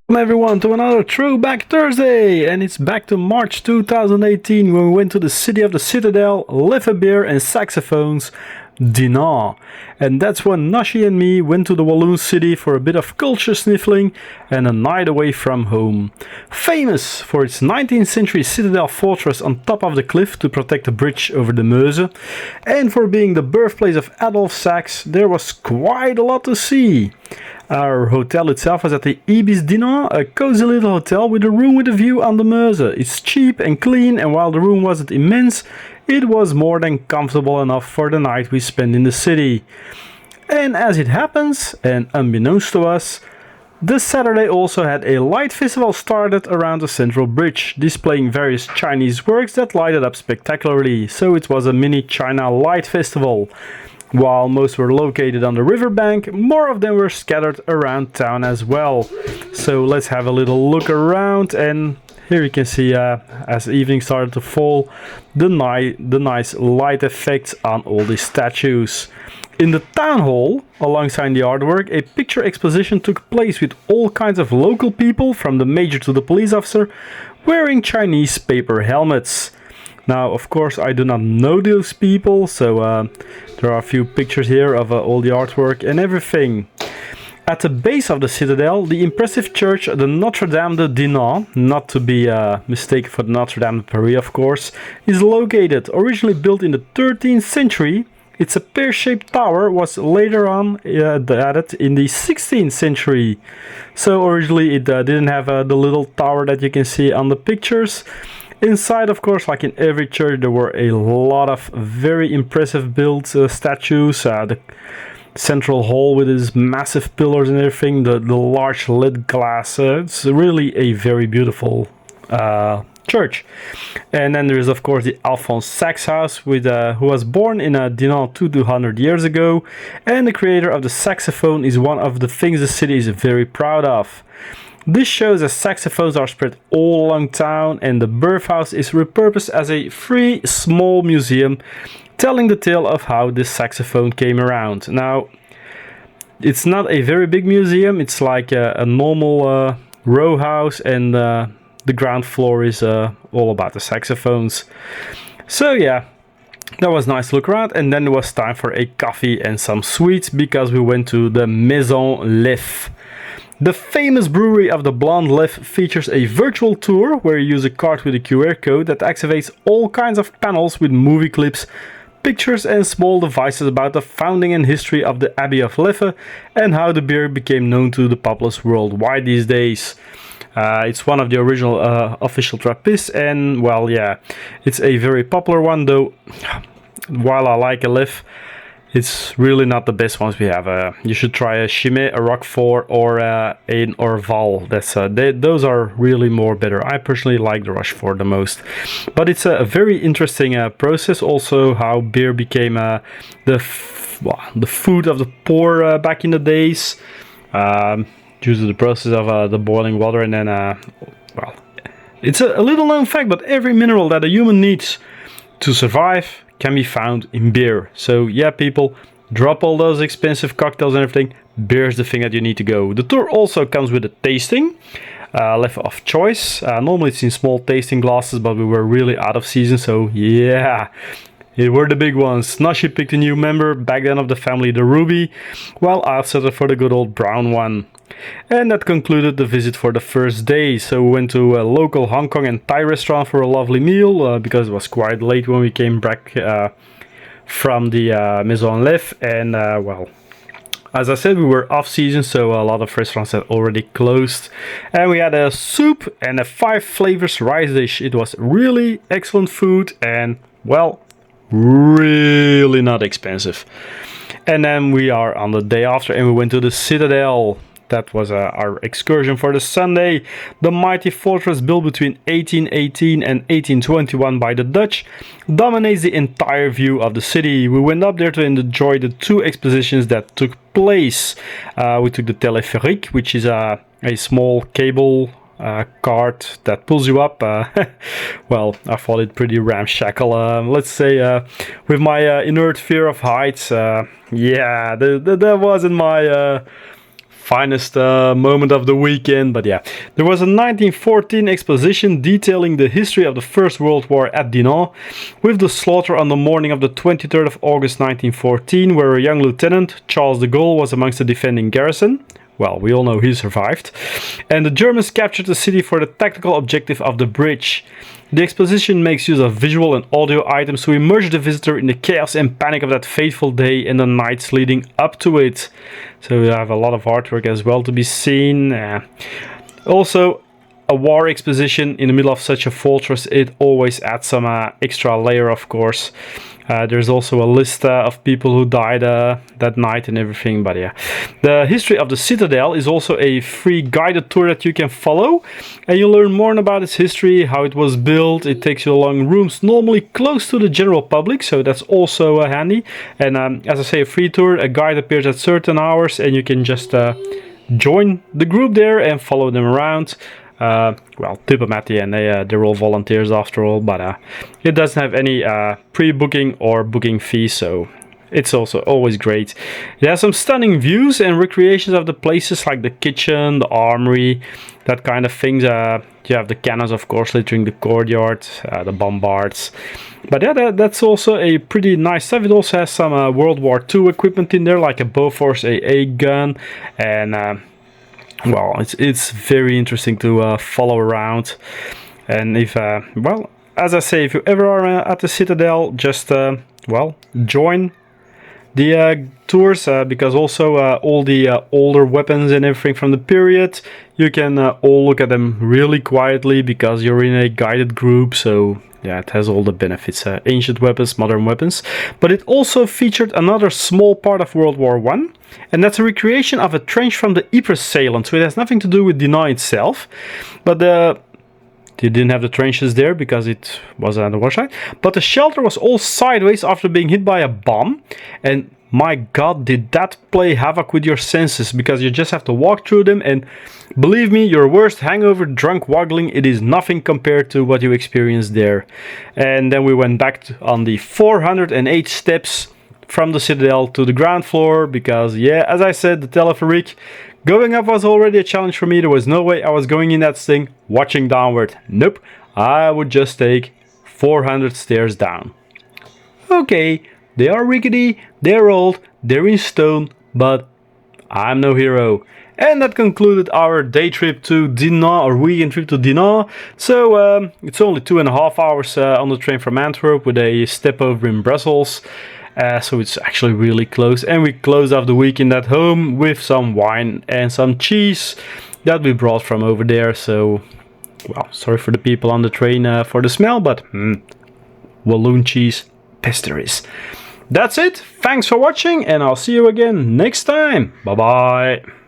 Welcome everyone to another Throwback Thursday, and it's back to March 2018 when we went to the city of the Citadel, live a beer and saxophones, Dinant. And that's when Nashi and me went to the Walloon city for a bit of culture sniffling and a night away from home. Famous for its 19th century citadel fortress on top of the cliff to protect the bridge over the Meuse, and for being the birthplace of Adolf Sax, there was quite a lot to see. Our hotel itself was at the Ibis Dinant, a cozy little hotel with a room with a view on the Meuse. It's cheap and clean, and while the room wasn't immense, it was more than comfortable enough for the night we spent in the city. And as it happens, and unbeknownst to us, this Saturday also had a light festival started around the central bridge, displaying various Chinese works that lighted up spectacularly, so it was a mini China light festival. While most were located on the riverbank, more of them were scattered around town as well. So let's have a little look around, and here you can see as the evening started to fall, the nice light effects on all these statues. In the town hall, alongside the artwork, a picture exposition took place with all kinds of local people, from the major to the police officer, wearing Chinese paper helmets. Now, of course, I do not know those people, so there are a few pictures here of all the artwork and everything. At the base of the citadel, the impressive church, the Notre Dame de Dinant, not to be mistaken for the Notre Dame de Paris, of course, is located. Originally built in the 13th century, its a pear-shaped tower was later on added in the 16th century. So originally it didn't have the little tower that you can see on the pictures. Inside, of course, like in every church, there were a lot of very impressive built statues. The central hall with its massive pillars and everything, the large lit glass. It's really a very beautiful church. And then there is, of course, the Alphonse Sax house, with who was born in Dinant 200 years ago, and the creator of the saxophone is one of the things the city is very proud of. This shows that saxophones are spread all along town, and the birthhouse is repurposed as a free small museum telling the tale of how this saxophone came around. Now, it's not a very big museum, it's like a normal row house, and the ground floor is all about the saxophones. So yeah, that was nice to look around, and then it was time for a coffee and some sweets because we went to the Maison Lef. The famous brewery of the Blonde Lef features a virtual tour where you use a card with a QR code that activates all kinds of panels with movie clips, pictures and small devices about the founding and history of the Abbey of Leffe and how the beer became known to the populace worldwide these days. It's one of the original official Trappists, and well, yeah, it's a very popular one, though while I like a Lef, it's really not the best ones we have. You should try a Chimay, a Roquefort, or an Orval. Those are really more better. I personally like the Rochefort the most. But it's a very interesting process. Also, how beer became the food of the poor back in the days, due to the process of the boiling water. And then, well, it's a little known fact, but every mineral that a human needs to survive can be found in beer. So yeah, people, drop all those expensive cocktails and everything. Beer is the thing that you need to go. The tour also comes with a tasting left of choice. Normally it's in small tasting glasses, but we were really out of season, so yeah, it were the big ones. Nashi picked a new member back then of the family, the Ruby, while I settled for the good old brown one. And that concluded the visit for the first day. So we went to a local Hong Kong and Thai restaurant for a lovely meal, because it was quite late when we came back from the Maison Lef. And well, as I said, we were off season, so a lot of restaurants had already closed. And we had a soup and a 5 flavors rice dish. It was really excellent food and, well, really not expensive. And then we are on the day after and we went to the Citadel. That was our excursion for the Sunday. The mighty fortress, built between 1818 and 1821 by the Dutch, dominates the entire view of the city. We went up there to enjoy the 2 expositions that took place. We took the téléphérique, which is a small cable cart that pulls you up. Well, I thought it pretty ramshackle. Let's say with my inert fear of heights, yeah, that wasn't my finest moment of the weekend. But yeah, there was a 1914 exposition detailing the history of the First World War at Dinant, with the slaughter on the morning of the 23rd of August 1914, where a young lieutenant, Charles de Gaulle, was amongst the defending garrison. Well, we all know he survived. And the Germans captured the city for the tactical objective of the bridge. The exposition makes use of visual and audio items to immerse the visitor in the chaos and panic of that fateful day and the nights leading up to it. So we have a lot of artwork as well to be seen. Also, a war exposition in the middle of such a fortress, it always adds some extra layer, of course. There's also a list of people who died that night and everything, but yeah. The history of the Citadel is also a free guided tour that you can follow, and you learn more about its history, how it was built. It takes you along rooms normally close to the general public, so that's also handy. And as I say, a free tour, a guide appears at certain hours, and you can just join the group there and follow them around. Well, tip them at the end. They're all volunteers after all, but it doesn't have any pre-booking or booking fees, so it's also always great. It has some stunning views and recreations of the places, like the kitchen, the armory, that kind of things. You have the cannons, of course, littering the courtyard, the bombards. But yeah, that's also a pretty nice stuff. It also has some World War II equipment in there, like a Bofors AA gun, and well, it's very interesting to follow around. And if well, as I say, if you ever are at the Citadel, just well, join the tours, because also all the older weapons and everything from the period, you can all look at them really quietly because you're in a guided group. So yeah, it has all the benefits, ancient weapons, modern weapons. But it also featured another small part of World War I, and that's a recreation of a trench from the Ypres salient. So it has nothing to do with Dinant itself, but you didn't have the trenches there because it was on the war side. But the shelter was all sideways after being hit by a bomb, and my god, did that play havoc with your senses, because you just have to walk through them, and believe me, your worst hangover drunk waggling, it is nothing compared to what you experienced there. And then we went back on the 408 steps from the Citadel to the ground floor, because yeah, as I said, the telepheric going up was already a challenge for me. There was no way I was going in that thing watching downward. Nope, I would just take 400 stairs down. Okay, they are rickety, they're old, they're in stone, but I'm no hero. And that concluded our day trip to Dinant, or weekend trip to Dinant. So it's only 2.5 hours on the train from Antwerp, with a stopover in Brussels. So it's actually really close. And we closed off the weekend at home with some wine and some cheese that we brought from over there. So, well, sorry for the people on the train for the smell, but Walloon cheese, pastries. That's it. Thanks for watching, and I'll see you again next time. Bye bye.